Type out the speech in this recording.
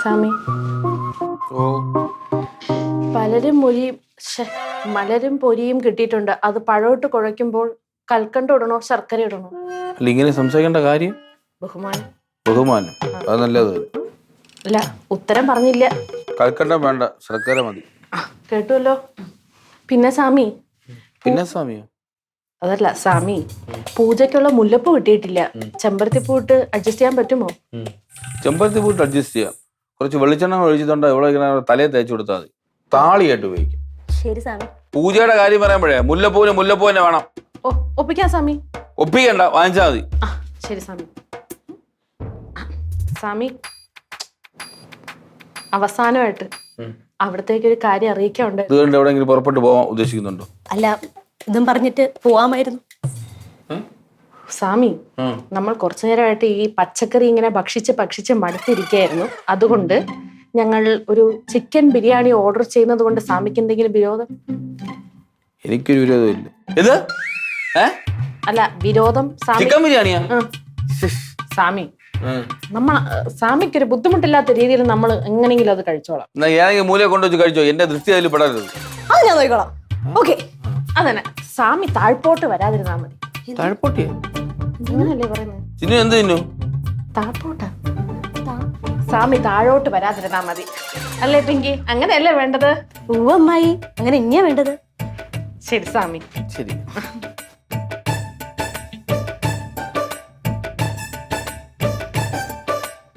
സ്വാമി ഓ മലരും പൊരിയും കിട്ടിയിട്ടുണ്ട്. അത് പഴോട്ട് കുഴയ്ക്കുമ്പോൾ കൽക്കണ്ട ഇടണോ ശർക്കര ഇടണോ? അല്ല ഇങ്ങനെ സംസാരിക്കേണ്ട കാര്യം ബഹുമാനം. ബഹുമാനം അത് നല്ലത്. അല്ല ഉത്തരം പറഞ്ഞില്ല. കൽക്കണ്ടം വേണ്ട, ശർക്കര മതി. കേട്ടുവല്ലോ. പിന്നെ സ്വാമി. പിന്നെ സ്വാമിയോ? അതല്ല സ്വാമി, പൂജയ്ക്കുള്ള മുല്ലപ്പൂ കിട്ടിയിട്ടില്ല. ചെമ്പരത്തി പൂട്ട് അഡ്ജസ്റ്റ് ചെയ്യാൻ പറ്റുമോ? ചെമ്പരത്തി പൂട്ട് അഡ്ജസ്റ്റ് ചെയ്യാം. കുറച്ച് വെളിച്ചെണ്ണ ഒഴിച്ചിട്ടുണ്ട്, ഇവിടെ ഇങ്ങനെ തലയെ തേച്ച് കൊടുത്താൽ മതി. താളിയായിട്ട് ഉപയോഗിക്കും. ശരി സ്വാമി. പൂജയുടെ കാര്യം പറയുമ്പോഴേ മുല്ലപ്പൂ തന്നെ വേണം. ഒപ്പിക്കാം സ്വാമി. ഒപ്പിക്കണ്ട, വാങ്ങിച്ചാൽ മതി. ശരി സ്വാമി. സ്വാമി, അവസാനമായിട്ട് അവിടത്തേക്ക് ഒരു കാര്യം അറിയിക്കാറുണ്ട്. ഇതുകൊണ്ട് എവിടെയെങ്കിലും പുറപ്പെട്ടു പോകാൻ ഉദ്ദേശിക്കുന്നുണ്ടോ? അല്ല, ഇതും പറഞ്ഞിട്ട് പോവാമായിരുന്നു. സ്വാമി, നമ്മൾ കുറച്ചു നേരമായിട്ട് ഈ പച്ചക്കറി ഇങ്ങനെ ഭക്ഷിച്ച് മടുത്തിരിക്കുകയായിരുന്നു. അതുകൊണ്ട് ഞങ്ങൾ ഒരു ചിക്കൻ ബിരിയാണി ഓർഡർ ചെയ്യുന്നത് കൊണ്ട് സ്വാമിക്ക് എന്തെങ്കിലും വിരോധം? എനിക്കൊരു വിരോധമില്ല. ഇത് അല്ല, വിരോധം ചിക്കൻ ബിരിയാണിയാ? സ്വാമി, സ്വാമിക്കൊരു ബുദ്ധിമുട്ടില്ലാത്ത രീതിയിൽ നമ്മൾ എങ്ങനെയെങ്കിലും അത് കഴിച്ചോളാം. ഏതെങ്കിലും മൂലയെ കൊണ്ടുവച്ച് കഴിച്ചോ, എന്റെ ദൃഷ്ടി അതിൽ പെടരുത്. അത് ഞാൻ നോക്കിക്കോളാം. ഓക്കെ. അതന്നെ, സ്വാമി താഴ്പോട്ട് വരാതിരുന്നാ മതി. താഴ്പോട്ടിയാ? അങ്ങനല്ലേ പറയുന്നത്? ചിന്നു എന്ത് തിന്നു? താഴ്പോട്ടാ. സ്വാമി താഴോട്ട് വരാതിരുന്നാ മതി അല്ലേ പിങ്കി? അങ്ങനെയല്ലേ വേണ്ടത്? അമ്മായി, അങ്ങനെ ഇനിയാ വേണ്ടത്. ശരി സ്വാമി. ശരി.